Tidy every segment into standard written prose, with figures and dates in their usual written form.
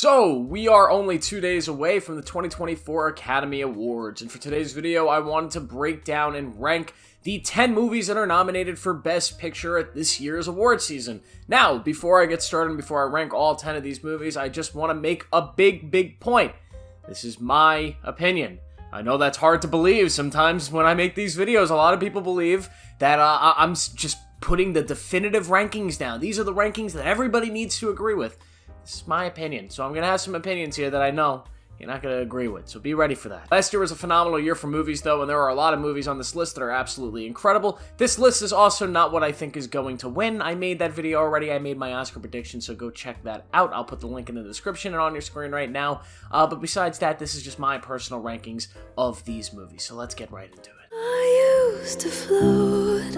So, we are only 2 days away from the 2024 Academy Awards, and for today's video, I wanted to break down and rank the 10 movies that are nominated for Best Picture at this year's award season. Now, before I get started and before I rank all 10 of these movies, I just want to make a big point. This is my opinion. I know that's hard to believe. Sometimes when I make these videos, a lot of people believe that I'm just putting the definitive rankings down. These are the rankings that everybody needs to agree with. This is my opinion, so I'm going to have some opinions here that I know you're not going to agree with, so be ready for that. Last year was a phenomenal year for movies, though, and there are a lot of movies on this list that are absolutely incredible. This list is also not what I think is going to win. I made that video already. I made my Oscar prediction, so go check that out. I'll put the link in the description and on your screen right now. But besides that, this is just my personal rankings of these movies, so let's get right into it. I used to float,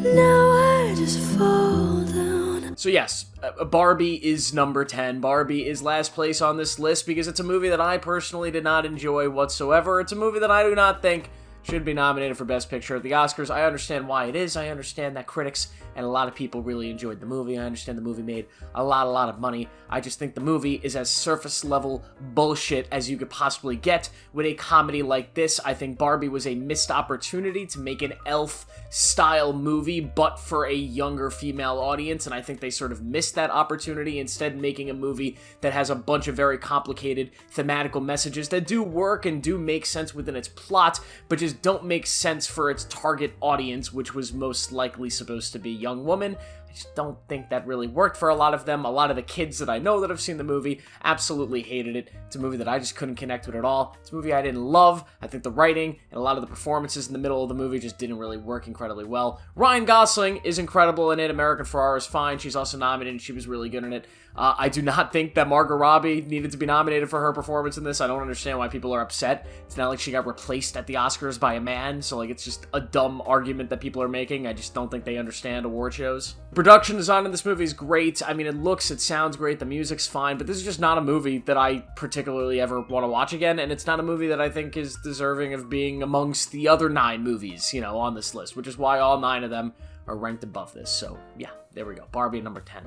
now I just fall down. So yes, Barbie is number 10. Barbie is last place on this list because it's a movie that I personally did not enjoy whatsoever. It's a movie that I do not think should be nominated for Best Picture at the Oscars. I understand why it is. I understand that critics and a lot of people really enjoyed the movie. I understand the movie made a lot of money. I just think the movie is as surface level bullshit as you could possibly get with a comedy like this. I think Barbie was a missed opportunity to make an elf-style movie, but for a younger female audience, and I think they sort of missed that opportunity, instead making a movie that has a bunch of very complicated thematical messages that do work and do make sense within its plot, but just don't make sense for its target audience, which was most likely supposed to be young women. I just don't think that really worked for a lot of them. A lot of the kids that I know that have seen the movie absolutely hated it. It's a movie that I just couldn't connect with at all. It's a movie I didn't love. I think the writing and a lot of the performances in the middle of the movie just didn't really work incredibly well. Ryan Gosling is incredible in it. American Ferrera is fine. She's also nominated. She was really good in it. I do not think that Margot Robbie needed to be nominated for her performance in this. I don't understand why people are upset. It's not like she got replaced at the Oscars by a man, so like it's just a dumb argument that people are making. I just don't think they understand award shows. Production design in this movie is great. I mean, it sounds great, the music's fine, but this is just not a movie that I particularly ever want to watch again, and it's not a movie that I think is deserving of being amongst the other 9 movies, on this list, which is why all 9 of them are ranked above this. So, yeah, there we go. Barbie, number 10.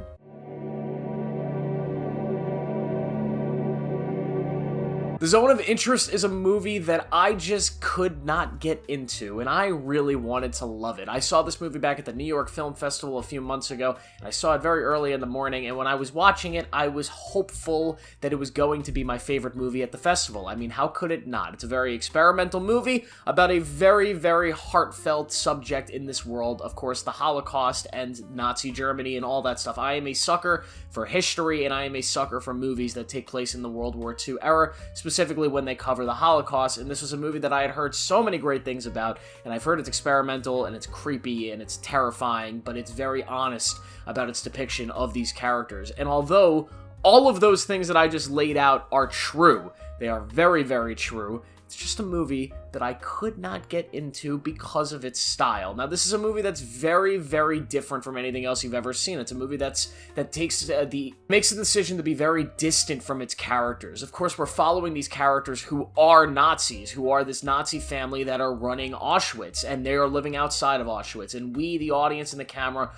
The Zone of Interest is a movie that I just could not get into, and I really wanted to love it. I saw this movie back at the New York Film Festival a few months ago, and I saw it very early in the morning, and when I was watching it, I was hopeful that it was going to be my favorite movie at the festival. I mean, how could it not? It's a very experimental movie about a very heartfelt subject in this world. Of course, the Holocaust and Nazi Germany and all that stuff. I am a sucker for history, and I am a sucker for movies that take place in the World War II era, specifically when they cover the Holocaust, and this was a movie that I had heard so many great things about, and I've heard it's experimental, and it's creepy, and it's terrifying, but it's very honest about its depiction of these characters. And although all of those things that I just laid out are true, they are very true, it's just a movie that I could not get into because of its style. Now, this is a movie that's very different from anything else you've ever seen. It's a movie that makes the decision to be very distant from its characters. Of course, we're following these characters who are Nazis, who are this Nazi family that are running Auschwitz, and they are living outside of Auschwitz. And we, the audience and the camera,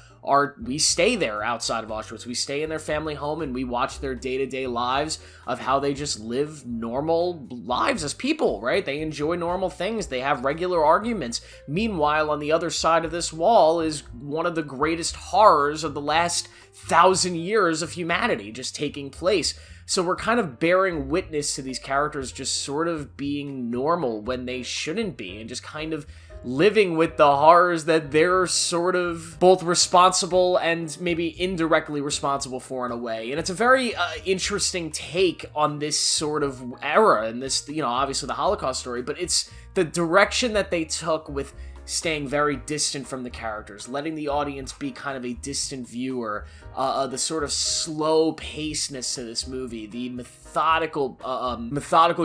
we stay there outside of Auschwitz. We stay in their family home and we watch their day-to-day lives of how they just live normal lives as people, right? They enjoy normal things. They have regular arguments. Meanwhile, on the other side of this wall is one of the greatest horrors of the last 1,000 years of humanity just taking place. So we're kind of bearing witness to these characters just sort of being normal when they shouldn't be, and just kind of living with the horrors that they're sort of both responsible and maybe indirectly responsible for in a way. And it's a very interesting take on this sort of era and this, obviously the Holocaust story, but it's the direction that they took with staying very distant from the characters, letting the audience be kind of a distant viewer, the sort of slow pacedness to this movie, the methodical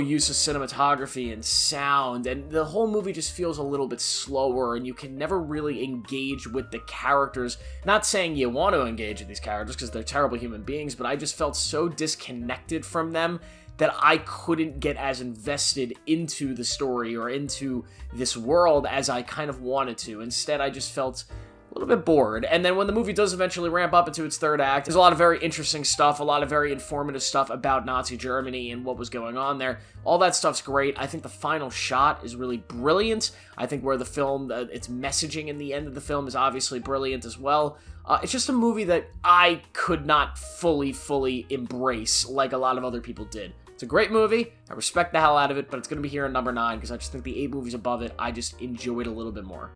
use of cinematography and sound, and the whole movie just feels a little bit slower, and you can never really engage with the characters. Not saying you want to engage with these characters, because they're terrible human beings, but I just felt so disconnected from them that I couldn't get as invested into the story or into this world as I kind of wanted to. Instead, I just felt a little bit bored. And then when the movie does eventually ramp up into its third act, there's a lot of very interesting stuff, a lot of very informative stuff about Nazi Germany and what was going on there. All that stuff's great. I think the final shot is really brilliant. I think where the film, its messaging in the end of the film is obviously brilliant as well. It's just a movie that I could not fully embrace like a lot of other people did. It's a great movie. I respect the hell out of it, but it's going to be here in number 9 because I just think the 8 movies above it, I just enjoyed a little bit more.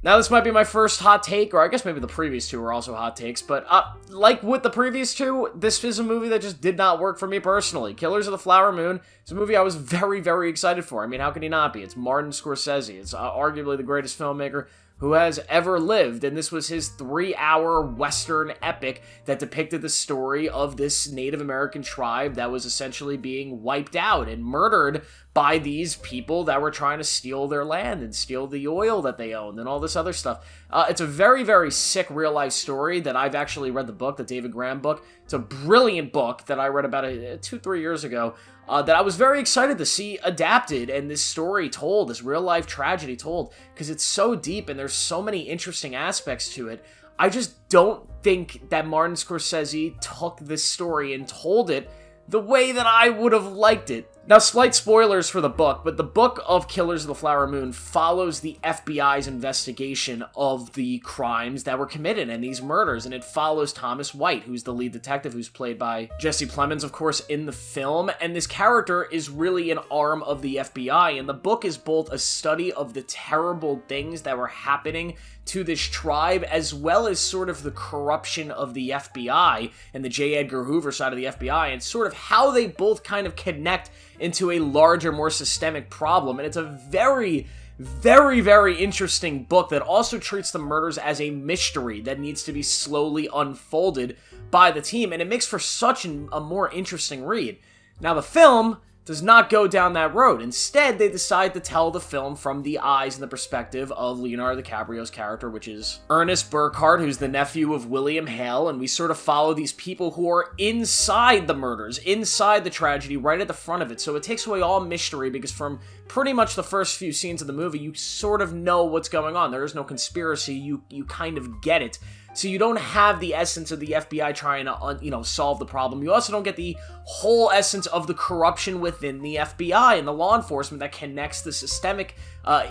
Now, this might be my first hot take, or I guess maybe the previous 2 were also hot takes, but like with the previous 2, this is a movie that just did not work for me personally. Killers of the Flower Moon is a movie I was very excited for. I mean, how can he not be? It's Martin Scorsese. It's arguably the greatest filmmaker who has ever lived, and this was his 3-hour Western epic that depicted the story of this Native American tribe that was essentially being wiped out and murdered by these people that were trying to steal their land and steal the oil that they owned and all this other stuff. It's a very sick real-life story that I've actually read the book, the David Graham book. It's a brilliant book that I read about 2-3 years ago that I was very excited to see adapted and this story told, this real-life tragedy told, because it's so deep and there's so many interesting aspects to it. I just don't think that Martin Scorsese took this story and told it the way that I would have liked it. Now, slight spoilers for the book, but the book of Killers of the Flower Moon follows the FBI's investigation of the crimes that were committed and these murders, and it follows Thomas White, who's the lead detective, who's played by Jesse Plemons, of course, in the film, and this character is really an arm of the FBI, and the book is both a study of the terrible things that were happening to this tribe, as well as sort of the corruption of the FBI and the J. Edgar Hoover side of the FBI, and sort of how they both kind of connect into a larger, more systemic problem. And it's a very interesting book that also treats the murders as a mystery that needs to be slowly unfolded by the team, and it makes for such a more interesting read. Now, the film does not go down that road. Instead, they decide to tell the film from the eyes and the perspective of Leonardo DiCaprio's character, which is Ernest Burkhart, who's the nephew of William Hale, and we sort of follow these people who are inside the murders, inside the tragedy, right at the front of it. So it takes away all mystery, because from pretty much the first few scenes of the movie, you sort of know what's going on. There is no conspiracy. You kind of get it. So you don't have the essence of the FBI trying to, solve the problem. You also don't get the whole essence of the corruption within the FBI and the law enforcement that connects the systemic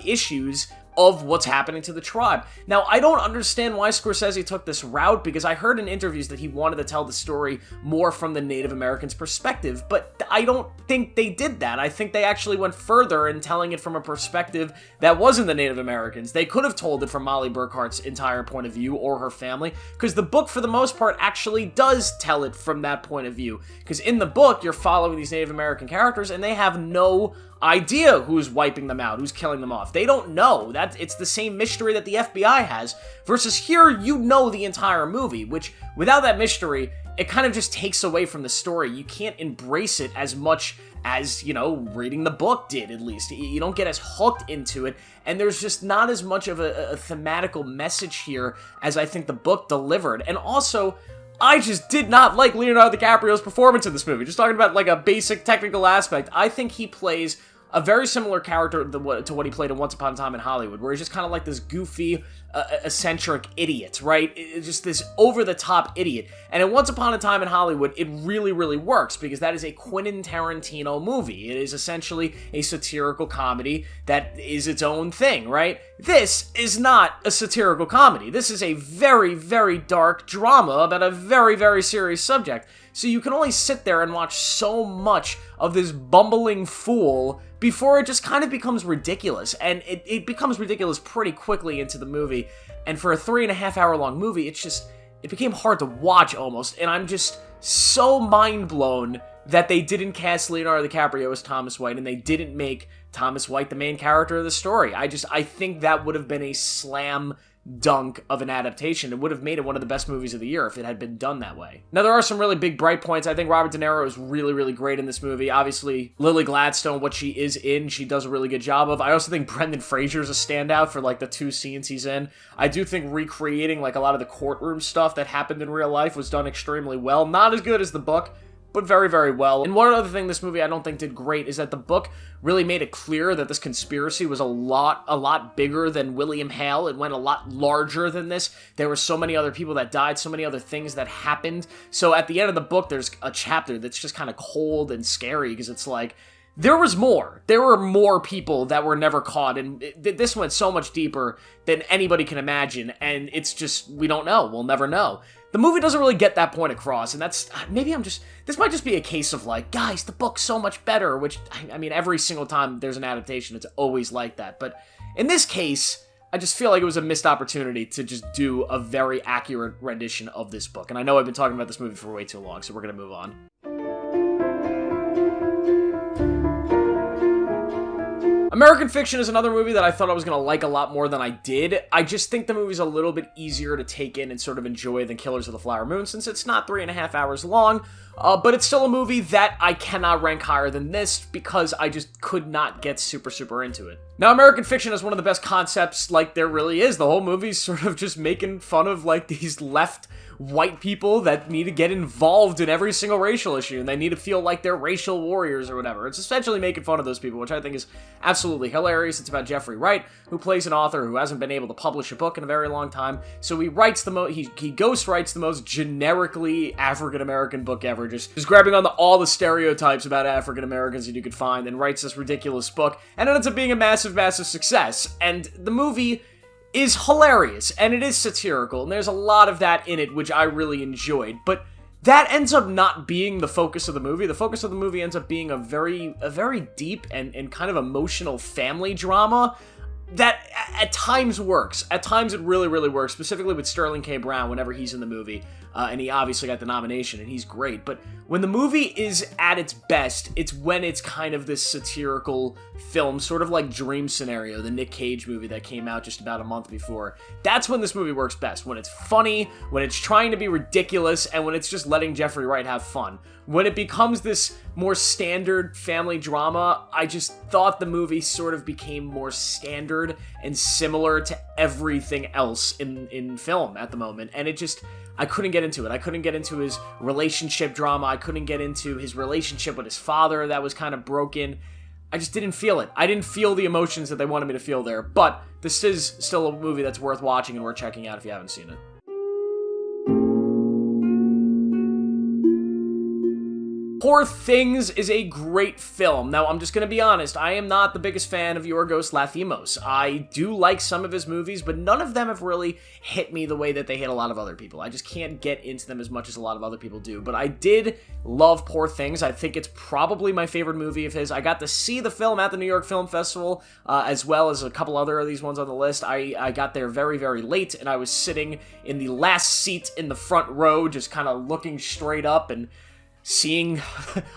issues of what's happening to the tribe. Now, I don't understand why Scorsese took this route, because I heard in interviews that he wanted to tell the story more from the Native Americans' perspective, but I don't think they did that. I think they actually went further in telling it from a perspective that wasn't the Native Americans. They could have told it from Molly Burkhart's entire point of view, or her family, because the book, for the most part, actually does tell it from that point of view. Because in the book, you're following these Native American characters, and they have no idea who's wiping them out, who's killing them off. They don't know. It's the same mystery that the FBI has, versus here, you know the entire movie, which, without that mystery, it kind of just takes away from the story. You can't embrace it as much as, reading the book did, at least. You don't get as hooked into it, and there's just not as much of a thematical message here as I think the book delivered. And also, I just did not like Leonardo DiCaprio's performance in this movie. Just talking about, like, a basic technical aspect, I think he plays a very similar character to what he played in Once Upon a Time in Hollywood, where he's just kind of like this goofy, eccentric idiot, right? It's just this over-the-top idiot. And in Once Upon a Time in Hollywood, it really works, because that is a Quentin Tarantino movie. It is essentially a satirical comedy that is its own thing, right? This is not a satirical comedy. This is a very dark drama about a very serious subject. So you can only sit there and watch so much of this bumbling fool before it just kind of becomes ridiculous. And it becomes ridiculous pretty quickly into the movie. And for a 3.5 hour long movie, it became hard to watch almost. And I'm just so mind blown that they didn't cast Leonardo DiCaprio as Thomas White, and they didn't make Thomas White the main character of the story. I think that would have been a slam dunk of an adaptation. It would have made it one of the best movies of the year if it had been done that way. Now, there are some really big bright points. I think Robert De Niro is really great in this movie. Obviously, Lily Gladstone, what she is in, she does a really good job of. I also think Brendan Fraser is a standout for, like, the 2 scenes he's in. I do think recreating, like, a lot of the courtroom stuff that happened in real life was done extremely well. Not as good as the book, but very, very well. And one other thing this movie I don't think did great is that the book really made it clear that this conspiracy was a lot bigger than William Hale. It went a lot larger than this. There were so many other people that died, so many other things that happened. So at the end of the book, there's a chapter that's just kind of cold and scary, because it's like, there was more. There were more people that were never caught, and this went so much deeper than anybody can imagine, and it's just, we don't know. We'll never know. The movie doesn't really get that point across, and that's, maybe this might just be a case of like, guys, the book's so much better, which, I mean, every single time there's an adaptation, it's always like that, but in this case, I just feel like it was a missed opportunity to just do a very accurate rendition of this book, and I know I've been talking about this movie for way too long, so we're gonna move on. American Fiction is another movie that I thought I was going to like a lot more than I did. I just think the movie's a little bit easier to take in and sort of enjoy than Killers of the Flower Moon, since it's not 3.5 hours long, but it's still a movie that I cannot rank higher than this because I just could not get super into it. Now, American Fiction is one of the best concepts, like, there really is. The whole movie's sort of just making fun of, like, these left white people that need to get involved in every single racial issue, and they need to feel like they're racial warriors or whatever. It's essentially making fun of those people, which I think is absolutely hilarious. It's about Jeffrey Wright, who plays an author who hasn't been able to publish a book in a very long time, so he writes he ghost writes the most generically African-American book ever, just grabbing on all the stereotypes about African-Americans that you could find, and writes this ridiculous book, and it ends up being a massive success. And the movie is hilarious, and it is satirical, and there's a lot of that in it, which I really enjoyed, but that ends up not being the focus of the movie. The focus of the movie ends up being a very deep and kind of emotional family drama that at times works. At times it really works, specifically with Sterling K. Brown whenever he's in the movie, and he obviously got the nomination, and he's great, but when the movie is at its best, it's when it's kind of this satirical film, sort of like Dream Scenario, the Nick Cage movie that came out just about a month before. That's when this movie works best, when it's funny, when it's trying to be ridiculous, and when it's just letting Jeffrey Wright have fun. When it becomes this more standard family drama, I just thought the movie sort of became more standard and similar to everything else in film at the moment, and it just, I couldn't get into it. I couldn't get into his relationship drama. I couldn't get into his relationship with his father that was kind of broken. I just didn't feel it. I didn't feel the emotions that they wanted me to feel there, but this is still a movie that's worth watching and worth checking out if you haven't seen it. Poor Things is a great film. Now, I'm just gonna be honest, I am not the biggest fan of Yorgos Lanthimos. I do like some of his movies, but none of them have really hit me the way that they hit a lot of other people. I just can't get into them as much as a lot of other people do, but I did love Poor Things. I think it's probably my favorite movie of his. I got to see the film at the New York Film Festival, as well as a couple other of these ones on the list. I got there very late, and I was sitting in the last seat in the front row, just kind of looking straight up and seeing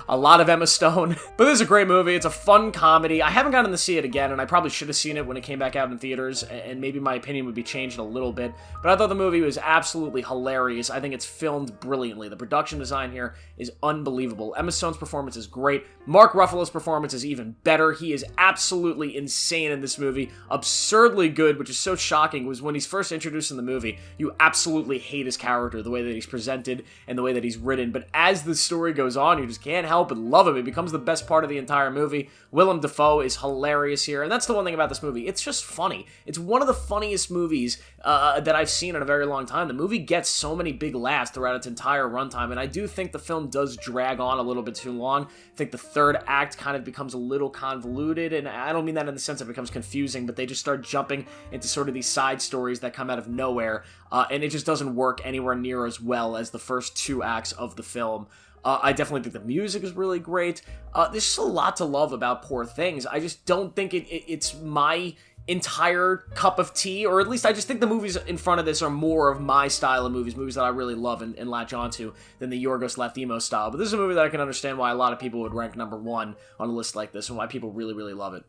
a lot of Emma Stone. But this is a great movie. It's a fun comedy. I haven't gotten to see it again, and I probably should have seen it when it came back out in theaters, and maybe my opinion would be changed a little bit. But I thought the movie was absolutely hilarious. I think it's filmed brilliantly. The production design here is unbelievable. Emma Stone's performance is great. Mark Ruffalo's performance is even better. He is absolutely insane in this movie. Absurdly good, which is so shocking, was when he's first introduced in the movie, you absolutely hate his character, the way that he's presented and the way that he's written. But as the story goes on, you just can't help but love him. It becomes the best part of the entire movie. Willem Dafoe is hilarious here, and that's the one thing about this movie. It's just funny. It's one of the funniest movies that I've seen in a very long time. The movie gets so many big laughs throughout its entire runtime, and I do think the film does drag on a little bit too long. I think the third act kind of becomes a little convoluted, and I don't mean that in the sense that it becomes confusing, but they just start jumping into sort of these side stories that come out of nowhere, and it just doesn't work anywhere near as well as the first two acts of the film. I definitely think the music is really great. There's just a lot to love about Poor Things. I just don't think it's my entire cup of tea, or at least I just think the movies in front of this are more of my style of movies that I really love and latch onto than the Yorgos Lanthimos style. But this is a movie that I can understand why a lot of people would rank number one on a list like this, and why people really love it.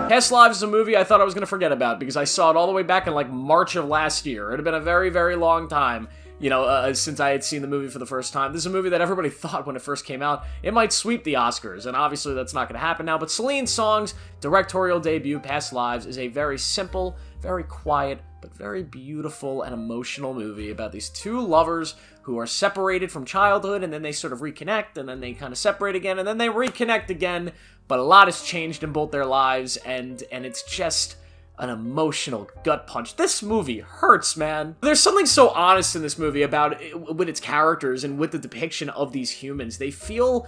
Past Lives is a movie I thought I was going to forget about because I saw it all the way back in like March of last year. It had been a very long time, since I had seen the movie for the first time. This is a movie that everybody thought when it first came out it might sweep the Oscars, and obviously that's not going to happen now. But Celine Song's directorial debut, Past Lives, is a very simple, very quiet, but very beautiful and emotional movie about these two lovers who are separated from childhood, and then they sort of reconnect, and then they kind of separate again, and then they reconnect again, but a lot has changed in both their lives, and it's just an emotional gut punch. This movie hurts, man. There's something so honest in this movie about it, with its characters and with the depiction of these humans. They feel,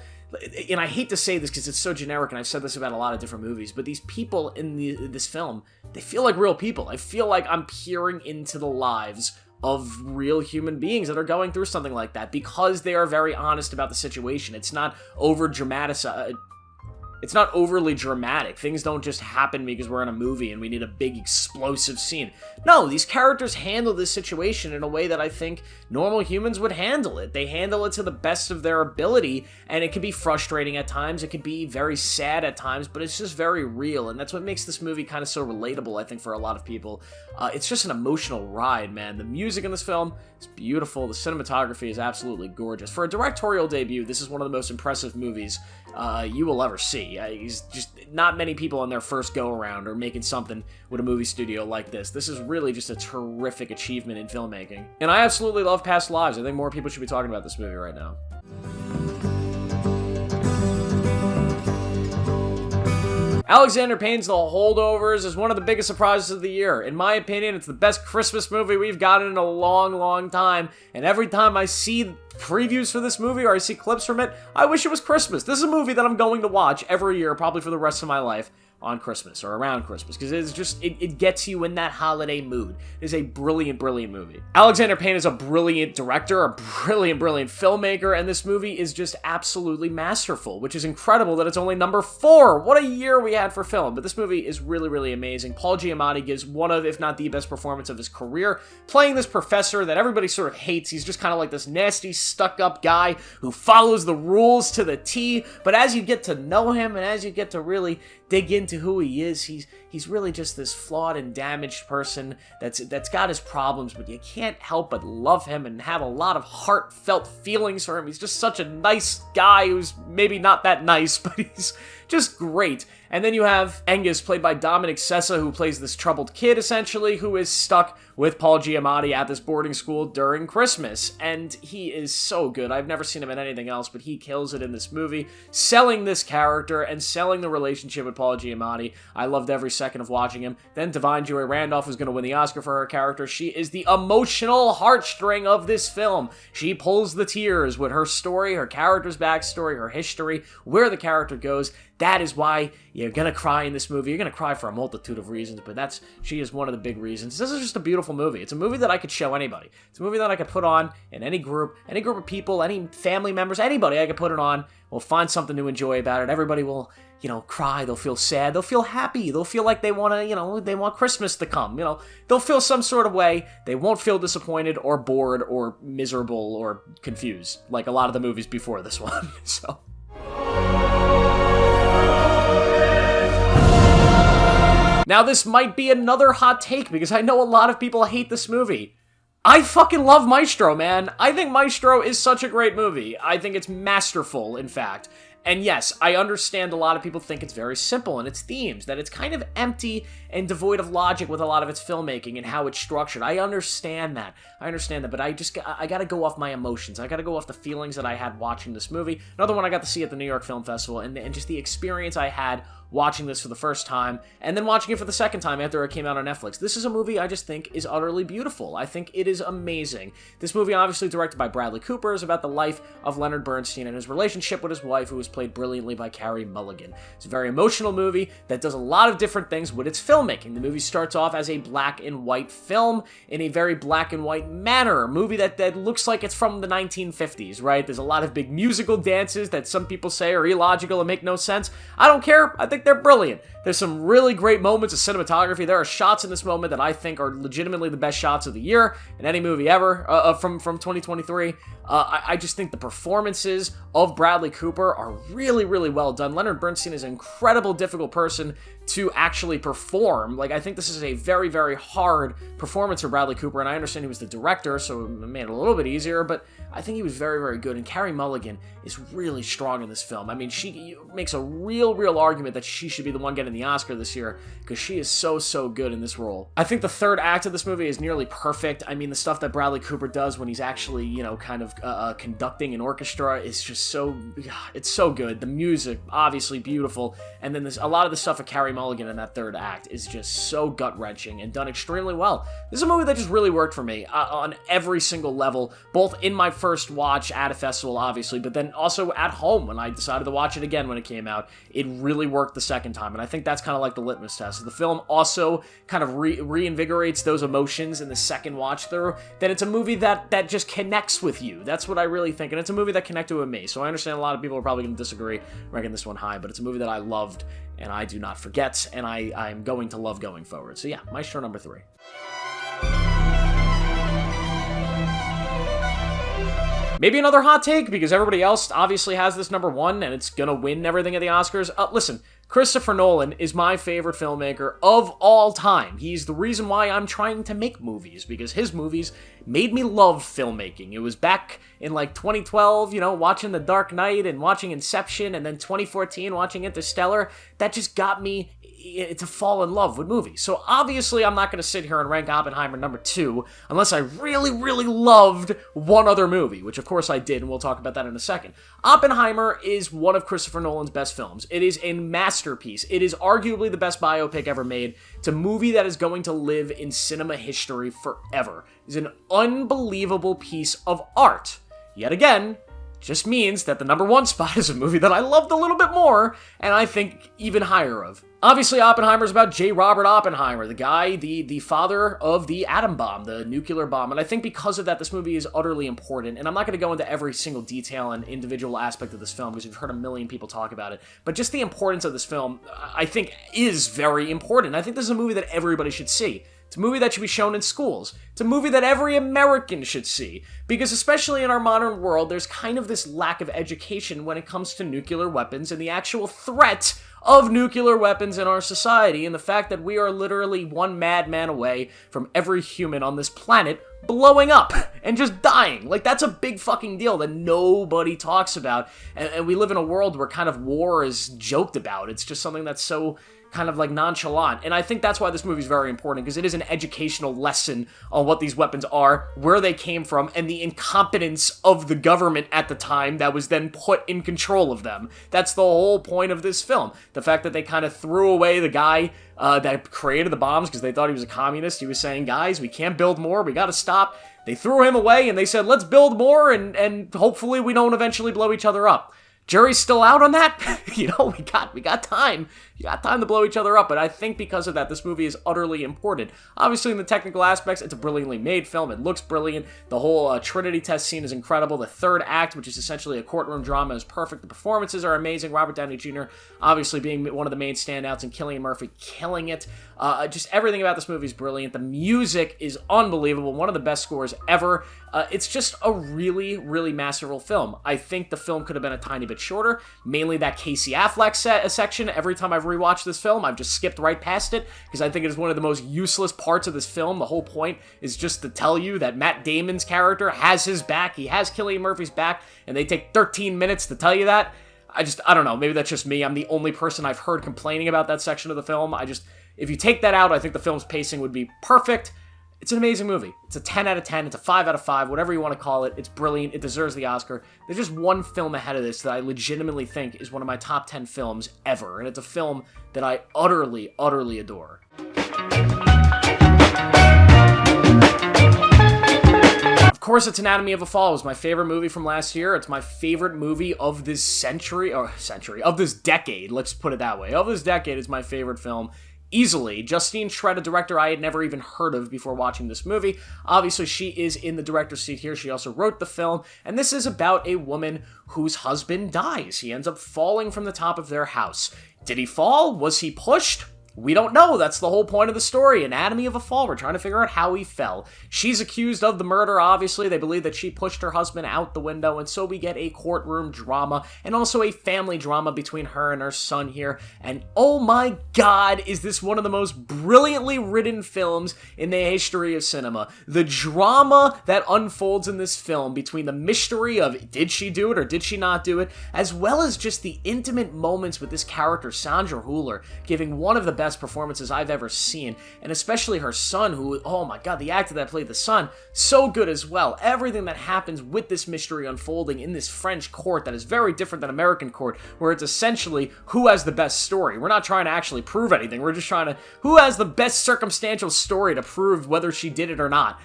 and I hate to say this because it's so generic, and I've said this about a lot of different movies, but these people in this film, they feel like real people. I feel like I'm peering into the lives of real human beings that are going through something like that because they are very honest about the situation. It's not It's not overly dramatic. Things don't just happen because we're in a movie and we need a big explosive scene. No, these characters handle this situation in a way that I think normal humans would handle it. They handle it to the best of their ability, and it can be frustrating at times. It can be very sad at times, but it's just very real, and that's what makes this movie kind of so relatable, I think, for a lot of people. It's just an emotional ride, man. The music in this film is beautiful. The cinematography is absolutely gorgeous. For a directorial debut, this is one of the most impressive movies you will ever see. He's just not many people on their first go-around are making something with a movie studio like this. This is really just a terrific achievement in filmmaking. And I absolutely love Past Lives. I think more people should be talking about this movie right now. Alexander Payne's The Holdovers is one of the biggest surprises of the year. In my opinion, it's the best Christmas movie we've gotten in a long, long time, and every time I see previews for this movie or I see clips from it, I wish it was Christmas. This is a movie that I'm going to watch every year, probably for the rest of my life, on Christmas or around Christmas, because it's just, it gets you in that holiday mood. It is a brilliant, brilliant movie. Alexander Payne is a brilliant director, a brilliant, brilliant filmmaker, and this movie is just absolutely masterful, which is incredible that it's only number 4. What a year we had for film, but this movie is really, really amazing. Paul Giamatti gives one of, if not the best performance of his career, playing this professor that everybody sort of hates. He's just kind of like this nasty, stuck-up guy who follows the rules to the T, but as you get to know him and as you get to really dig into who he is, he's really just this flawed and damaged person that's got his problems, but you can't help but love him and have a lot of heartfelt feelings for him. He's just such a nice guy who's maybe not that nice, but he's just great. And then you have Angus, played by Dominic Sessa, who plays this troubled kid, essentially, who is stuck with Paul Giamatti at this boarding school during Christmas. And he is so good. I've never seen him in anything else, but he kills it in this movie, selling this character and selling the relationship with Paul Giamatti. I loved every second of watching him. Then Divine Joy Randolph is going to win the Oscar for her character. She is the emotional heartstring of this film. She pulls the tears with her story, her character's backstory, her history, where the character goes. That is why you're going to cry in this movie. You're going to cry for a multitude of reasons, but she is one of the big reasons. This is just a beautiful movie. It's a movie that I could show anybody. It's a movie that I could put on in any group of people, any family members, anybody. I could put it on. We'll find something to enjoy about it. Everybody will, cry. They'll feel sad. They'll feel happy. They'll feel like they want to, they want Christmas to come. They'll feel some sort of way. They won't feel disappointed or bored or miserable or confused like a lot of the movies before this one. So... Now, this might be another hot take because I know a lot of people hate this movie. I fucking love Maestro, man. I think Maestro is such a great movie. I think it's masterful, in fact. And yes, I understand a lot of people think it's very simple in its themes, that it's kind of empty and devoid of logic with a lot of its filmmaking and how it's structured. I understand that, but I gotta go off my emotions. I gotta go off the feelings that I had watching this movie. Another one I got to see at the New York Film Festival, and just the experience I had watching this for the first time, and then watching it for the second time after it came out on Netflix. This is a movie I just think is utterly beautiful. I think it is amazing. This movie, obviously directed by Bradley Cooper, is about the life of Leonard Bernstein and his relationship with his wife, who was played brilliantly by Carey Mulligan. It's a very emotional movie that does a lot of different things with its filmmaking. The movie starts off as a black and white film in a very black and white manner, a movie that looks like it's from the 1950s, right? There's a lot of big musical dances that some people say are illogical and make no sense. I don't care. I think they're brilliant. There's some really great moments of cinematography. There are shots in this moment that I think are legitimately the best shots of the year in any movie ever from 2023. I just think the performances of Bradley Cooper are really, really well done. Leonard Bernstein is an incredible, difficult person to actually perform. Like, I think this is a very, very hard performance for Bradley Cooper, and I understand he was the director, so it made it a little bit easier, but I think he was very, very good, and Carey Mulligan is really strong in this film. I mean, she makes a real argument that she should be the one getting the Oscar this year, because she is so good in this role. I think the third act of this movie is nearly perfect. I mean, the stuff that Bradley Cooper does when he's actually, you know, kind of conducting an orchestra is just it's so good. The music, obviously beautiful, and then a lot of the stuff of Carey Mulligan in that third act is just so gut-wrenching and done extremely well. This is a movie that just really worked for me on every single level, both in my first watch at a festival, obviously, but then also at home when I decided to watch it again when it came out. It really worked the second time, and I think that's kind of like the litmus test. The film also kind of reinvigorates those emotions in the second watch through, that it's a movie that just connects with you. That's what I really think, and it's a movie that connected with me. So I understand a lot of people are probably going to disagree, ranking this one high, but it's a movie that I loved, and I do not forget, and I'm going to love going forward. So yeah, Maestro number 3. Maybe another hot take, because everybody else obviously has this number 1, and it's gonna win everything at the Oscars. Listen, Christopher Nolan is my favorite filmmaker of all time. He's the reason why I'm trying to make movies, because his movies made me love filmmaking. It was back in like 2012, you know, watching The Dark Knight and watching Inception, and then 2014 watching Interstellar. That just got me to fall in love with movies. So obviously I'm not going to sit here and rank Oppenheimer number 2 unless I really loved one other movie, which of course I did, and we'll talk about that in a second. Oppenheimer is one of Christopher Nolan's best films. It is a masterpiece. It is arguably the best biopic ever made. It's a movie that is going to live in cinema history forever. It's an unbelievable piece of art. Yet again, just means that the number 1 spot is a movie that I loved a little bit more, and I think even higher of. Obviously, Oppenheimer is about J. Robert Oppenheimer, the guy, the father of the atom bomb, the nuclear bomb, and I think because of that, this movie is utterly important, and I'm not going to go into every single detail and individual aspect of this film, because you've heard a million people talk about it, but just the importance of this film, I think, is very important. I think this is a movie that everybody should see. It's a movie that should be shown in schools. It's a movie that every American should see, because especially in our modern world, there's kind of this lack of education when it comes to nuclear weapons and the actual threat of nuclear weapons in our society, and the fact that we are literally one madman away from every human on this planet blowing up and just dying. Like, that's a big fucking deal that nobody talks about, and we live in a world where kind of war is joked about. It's just something that's so kind of like nonchalant, and I think that's why this movie is very important, because it is an educational lesson on what these weapons are, where they came from, and the incompetence of the government at the time that was then put in control of them. That's the whole point of this film. The fact that they kind of threw away the guy that created the bombs because they thought he was a communist. He was saying, guys, we can't build more, we gotta stop. They threw him away, and they said, let's build more, and hopefully we don't eventually blow each other up. Jury's still out on that. You know, we got time. You got time to blow each other up, but I think because of that, this movie is utterly important. Obviously, in the technical aspects, it's a brilliantly made film. It looks brilliant. The whole Trinity test scene is incredible. The third act, which is essentially a courtroom drama, is perfect. The performances are amazing. Robert Downey Jr. obviously being one of the main standouts, and Cillian Murphy killing it. Just everything about this movie is brilliant. The music is unbelievable. One of the best scores ever. It's just a really masterful film. I think the film could have been a tiny bit shorter, mainly that Casey Affleck section. Every time I've rewatched this film, I've just skipped right past it, because I think it is one of the most useless parts of this film. The whole point is just to tell you that Matt Damon's character has his back, he has Cillian Murphy's back, and they take 13 minutes to tell you that. I don't know, maybe that's just me. I'm the only person I've heard complaining about that section of the film. If you take that out, I think the film's pacing would be perfect. It's an amazing movie. It's a 10 out of 10. It's a 5 out of 5, whatever you want to call it. It's brilliant. It deserves the Oscar. There's just one film ahead of this that I legitimately think is one of my top 10 films ever, and it's a film that I utterly adore. Of course, it's Anatomy of a Fall. It was my favorite movie from last year. It's my favorite movie of this of this decade. Let's put it that way. Of this decade, it's my favorite film. Easily. Justine Triet, a director I had never even heard of before watching this movie. Obviously, she is in the director's seat here. She also wrote the film, and this is about a woman whose husband dies. He ends up falling from the top of their house. Did he fall? Was he pushed? We don't know. That's the whole point of the story. Anatomy of a Fall. We're trying to figure out how he fell. She's accused of the murder, obviously. They believe that she pushed her husband out the window, and so we get a courtroom drama and also a family drama between her and her son here. And oh my god, is this one of the most brilliantly written films in the history of cinema. The drama that unfolds in this film between the mystery of did she do it or did she not do it, as well as just the intimate moments with this character, Sandra Hüller, giving one of the best performances I've ever seen, and especially her son, who, oh my god, the actor that played the son, so good as well. Everything that happens with this mystery unfolding in this French court that is very different than American court, where it's essentially who has the best story. We're not trying to actually prove anything, we're just trying to, who has the best circumstantial story to prove whether she did it or not.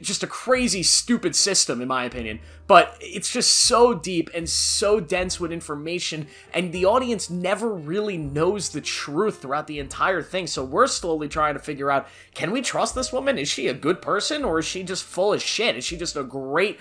Just a crazy, stupid system, in my opinion. But it's just so deep and so dense with information, and the audience never really knows the truth throughout the entire thing, so we're slowly trying to figure out, can we trust this woman? Is she a good person, or is she just full of shit? Is she just a great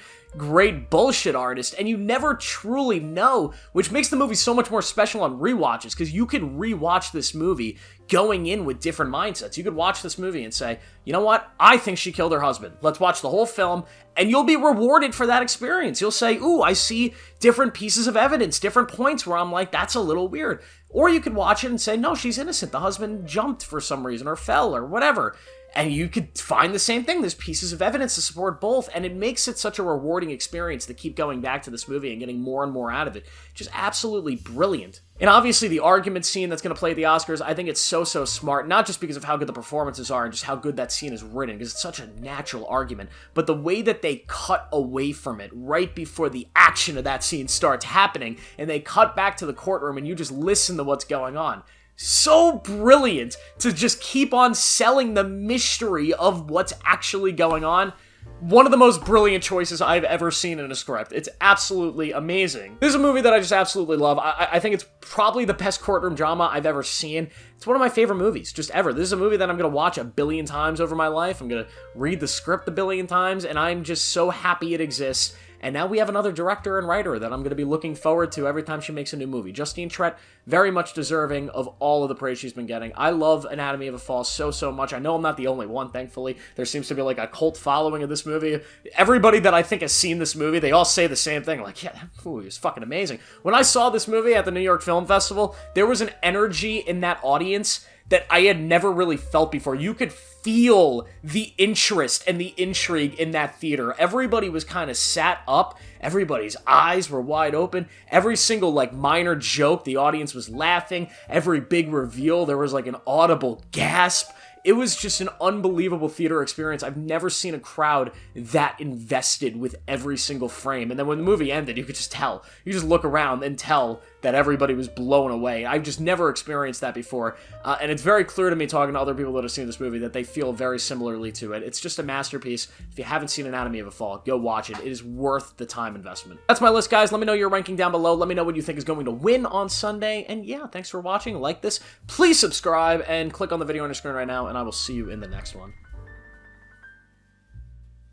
bullshit artist? And you never truly know, which makes the movie so much more special on rewatches, because you could rewatch this movie going in with different mindsets. You could watch this movie and say, you know what, I think she killed her husband. Let's watch the whole film, and you'll be rewarded for that experience. You'll say, ooh, I see different pieces of evidence, different points where I'm like, that's a little weird. Or you could watch it and say, no, she's innocent. The husband jumped for some reason or fell or whatever. And you could find the same thing. There's pieces of evidence to support both, and it makes it such a rewarding experience to keep going back to this movie and getting more and more out of it. Just absolutely brilliant. And obviously the argument scene that's going to play at the Oscars, I think it's so smart, not just because of how good the performances are and just how good that scene is written, because it's such a natural argument, but the way that they cut away from it right before the action of that scene starts happening, and they cut back to the courtroom and you just listen to what's going on. So brilliant to just keep on selling the mystery of what's actually going on. One of the most brilliant choices I've ever seen in a script. It's absolutely amazing. This is a movie that I just absolutely love. I think it's probably the best courtroom drama I've ever seen. It's one of my favorite movies, just ever. This is a movie that I'm going to watch 1 billion times over my life. I'm going to read the script 1 billion times, and I'm just so happy it exists. And now we have another director and writer that I'm going to be looking forward to every time she makes a new movie. Justine Triet, very much deserving of all of the praise she's been getting. I love Anatomy of a Fall so much. I know I'm not the only one, thankfully. There seems to be like a cult following of this movie. Everybody that I think has seen this movie, they all say the same thing. Like, yeah, that movie was fucking amazing. When I saw this movie at the New York Film Festival, there was an energy in that audience that I had never really felt before. You could feel the interest and the intrigue in that theater. Everybody was kind of sat up. Everybody's eyes were wide open. Every single, like, minor joke, the audience was laughing. Every big reveal, there was, like, an audible gasp. It was just an unbelievable theater experience. I've never seen a crowd that invested with every single frame. And then when the movie ended, you could just tell. You just look around and tell that everybody was blown away. I've just never experienced that before. And it's very clear to me, talking to other people that have seen this movie, that they feel very similarly to it. It's just a masterpiece. If you haven't seen Anatomy of a Fall, go watch it. It is worth the time investment. That's my list, guys. Let me know your ranking down below. Let me know what you think is going to win on Sunday. And yeah, thanks for watching. Like this. Please subscribe and click on the video on your screen right now, and I will see you in the next one.